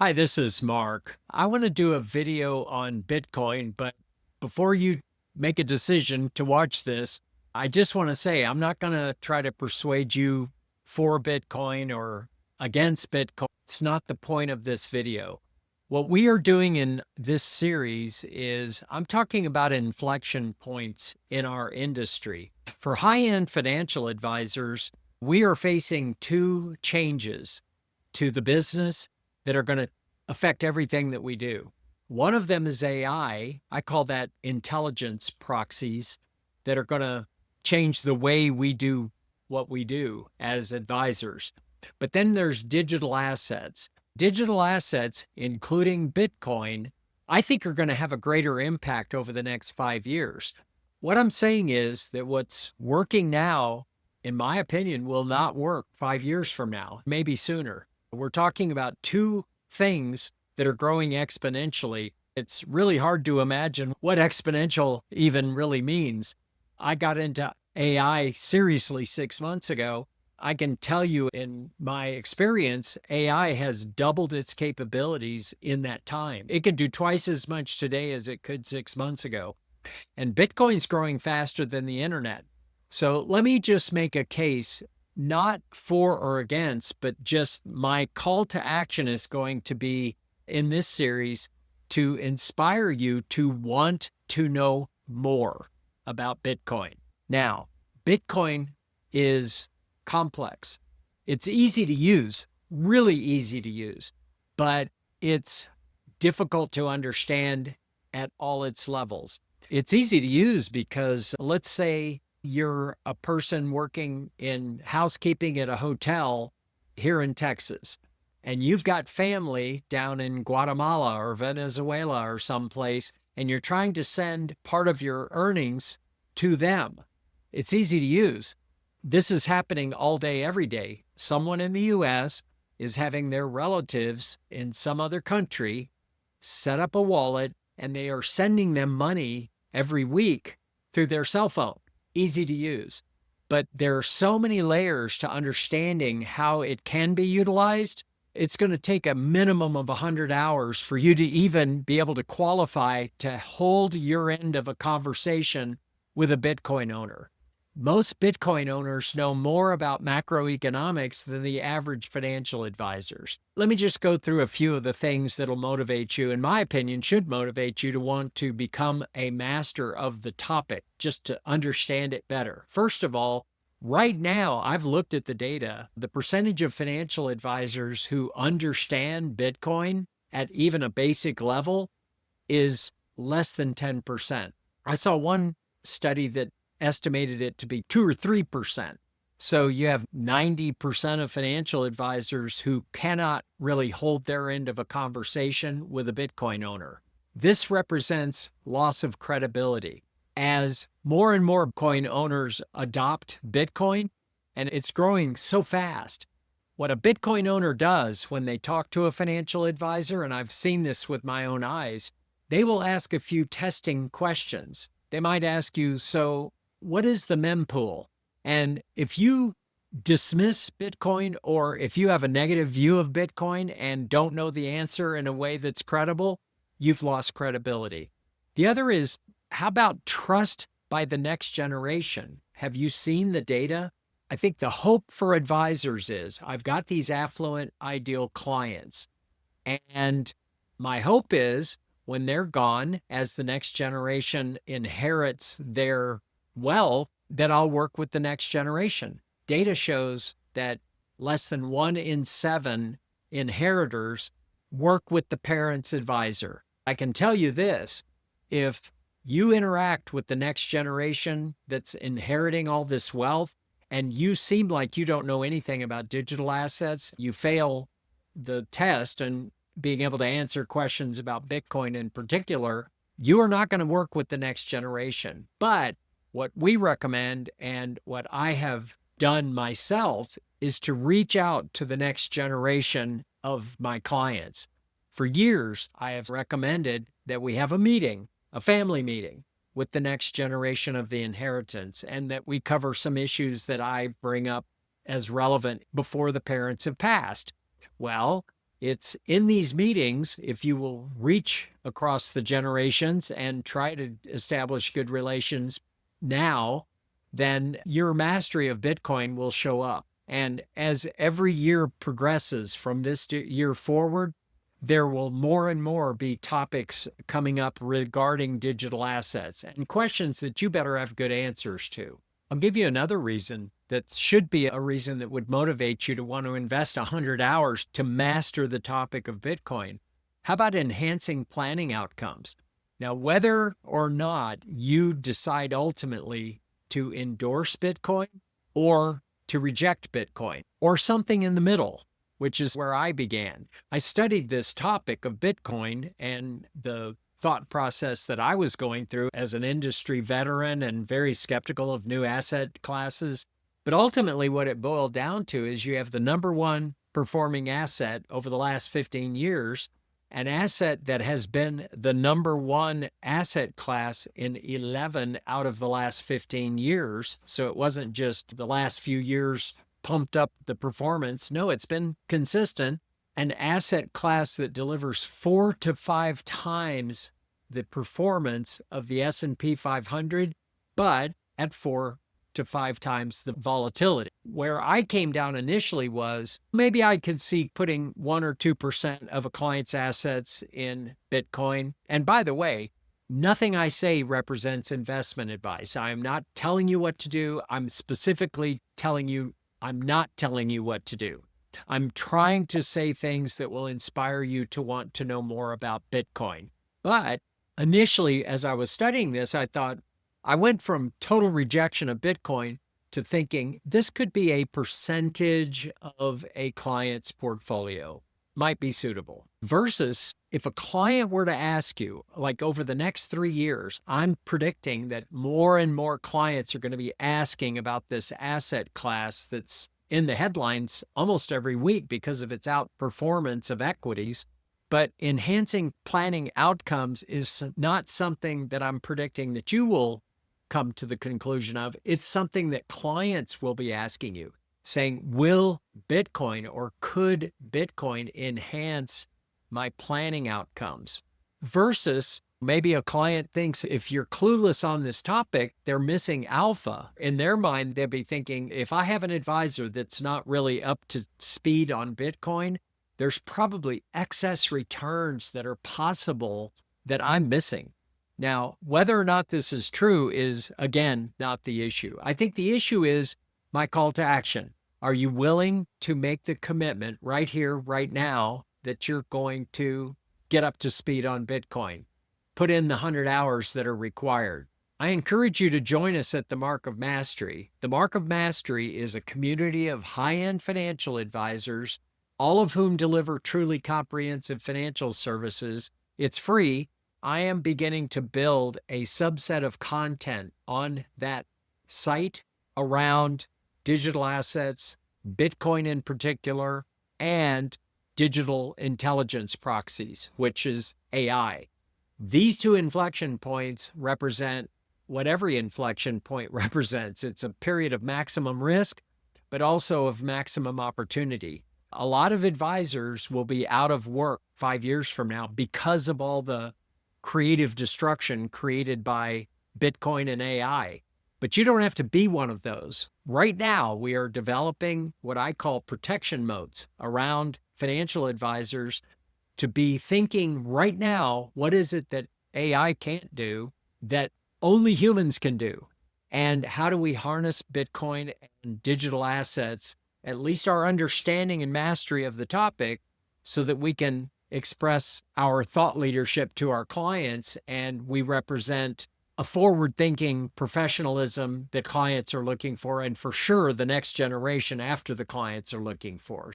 Hi, this is Mark. I want to do a video on Bitcoin, but before you make a decision to watch this, I just want to say I'm not going to try to persuade you for Bitcoin or against Bitcoin. It's not the point of this video. What we are doing in this series is I'm talking about inflection points in our industry. For high-end financial advisors, we are facing two changes to the business that are going to affect everything that we do. One of them is AI. I call that intelligence proxies that are going to change the way we do what we do as advisors. But then there's digital assets. Digital assets, including Bitcoin, I think are going to have a greater impact over the next 5 years. What I'm saying is that what's working now, in my opinion, will not work 5 years from now, maybe sooner. We're talking about two things that are growing exponentially. It's really hard to imagine what exponential even really means. I got into AI seriously 6 months ago. I can tell you in my experience, AI has doubled its capabilities in that time. It can do twice as much today as it could 6 months ago. And Bitcoin's growing faster than the internet. So let me just make a case, not for or against, but just my call to action is going to be in this series to inspire you to want to know more about Bitcoin. Now, Bitcoin is complex. It's easy to use, really easy to use, but it's difficult to understand at all its levels. It's easy to use because let's say you're a person working in housekeeping at a hotel here in Texas, and you've got family down in Guatemala or Venezuela or someplace, and you're trying to send part of your earnings to them. It's easy to use. This is happening all day, every day. Someone in the US is having their relatives in some other country set up a wallet, and they are sending them money every week through their cell phone. Easy to use. But there are so many layers to understanding how it can be utilized. It's going to take a minimum of 100 hours for you to even be able to qualify to hold your end of a conversation with a Bitcoin owner. Most Bitcoin owners know more about macroeconomics than the average financial advisors. Let me just go through a few of the things that'll motivate you, in my opinion, should motivate you to want to become a master of the topic, just to understand it better. First of all, right now, I've looked at the data. The percentage of financial advisors who understand Bitcoin at even a basic level is less than 10%. I saw one study that estimated it to be 2 or 3%. So you have 90% of financial advisors who cannot really hold their end of a conversation with a Bitcoin owner. This represents loss of credibility. As more and more Bitcoin owners adopt Bitcoin, and it's growing so fast, what a Bitcoin owner does when they talk to a financial advisor, and I've seen this with my own eyes, they will ask a few testing questions. They might ask you, so what is the mempool? And if you dismiss Bitcoin, or if you have a negative view of Bitcoin and don't know the answer in a way that's credible, you've lost credibility. The other is, how about trust by the next generation? Have you seen the data? I think the hope for advisors is, I've got these affluent, ideal clients, and my hope is when they're gone, as the next generation inherits their wealth, that I'll work with the next generation. Data shows that less than 1 in 7 inheritors work with the parent's advisor. I can tell you this, if you interact with the next generation that's inheriting all this wealth, and you seem like you don't know anything about digital assets, you fail the test and being able to answer questions about Bitcoin in particular, you are not going to work with the next generation. But what we recommend, and what I have done myself, is to reach out to the next generation of my clients. For years, I have recommended that we have a meeting, a family meeting, with the next generation of the inheritance, and that we cover some issues that I bring up as relevant before the parents have passed. Well, It's in these meetings, if you will reach across the generations and try to establish good relations now, then your mastery of Bitcoin will show up. And as every year progresses from this year forward, there will more and more be topics coming up regarding digital assets and questions that you better have good answers to. I'll give you another reason that should be a reason that would motivate you to want to invest 100 hours to master the topic of Bitcoin. How about enhancing planning outcomes? Now, whether or not you decide ultimately to endorse Bitcoin or to reject Bitcoin or something in the middle, which is where I began. I studied this topic of Bitcoin and the thought process that I was going through as an industry veteran and very skeptical of new asset classes. But ultimately, what it boiled down to is you have the number one performing asset over the last 15 years, an asset that has been the number one asset class in 11 out of the last 15 years. So it wasn't just the last few years pumped up the performance. No, it's been consistent. An asset class that delivers 4 to 5 times the performance of the S&P 500, but at 4 to 5 times the volatility. Where I came down initially was maybe I could see putting 1 or 2% of a client's assets in Bitcoin. And by the way, nothing I say represents investment advice. I am not telling you what to do. I'm specifically telling you I'm not telling you what to do. I'm trying to say things that will inspire you to want to know more about Bitcoin. But initially, as I was studying this, I thought I went from total rejection of Bitcoin to thinking this could be a percentage of a client's portfolio, might be suitable. Versus if a client were to ask you, like over the next 3 years, I'm predicting that more and more clients are going to be asking about this asset class that's in the headlines almost every week because of its outperformance of equities. But enhancing planning outcomes is not something that I'm predicting that you will come to the conclusion of. It's something that clients will be asking you, saying, will Bitcoin or could Bitcoin enhance my planning outcomes? Versus maybe a client thinks if you're clueless on this topic, they're missing alpha. In their mind, they'll be thinking, if I have an advisor that's not really up to speed on Bitcoin, there's probably excess returns that are possible that I'm missing. Now, whether or not this is true is, again, not the issue. I think the issue is my call to action. Are you willing to make the commitment right here, right now, that you're going to get up to speed on Bitcoin? Put in the 100 hours that are required. I encourage you to join us at the Mark of Mastery. The Mark of Mastery is a community of high-end financial advisors, all of whom deliver truly comprehensive financial services. It's free. I am beginning to build a subset of content on that site around digital assets, Bitcoin in particular, and digital intelligence proxies, which is AI. These two inflection points represent what every inflection point represents. It's a period of maximum risk, but also of maximum opportunity. A lot of advisors will be out of work 5 years from now because of all the creative destruction created by Bitcoin and AI. But you don't have to be one of those. Right now, we are developing what I call protection modes around financial advisors to be thinking right now, what is it that AI can't do that only humans can do? And how do we harness Bitcoin and digital assets, at least our understanding and mastery of the topic, so that we can express our thought leadership to our clients and we represent a forward-thinking professionalism that clients are looking for, and for sure the next generation after the clients are looking for.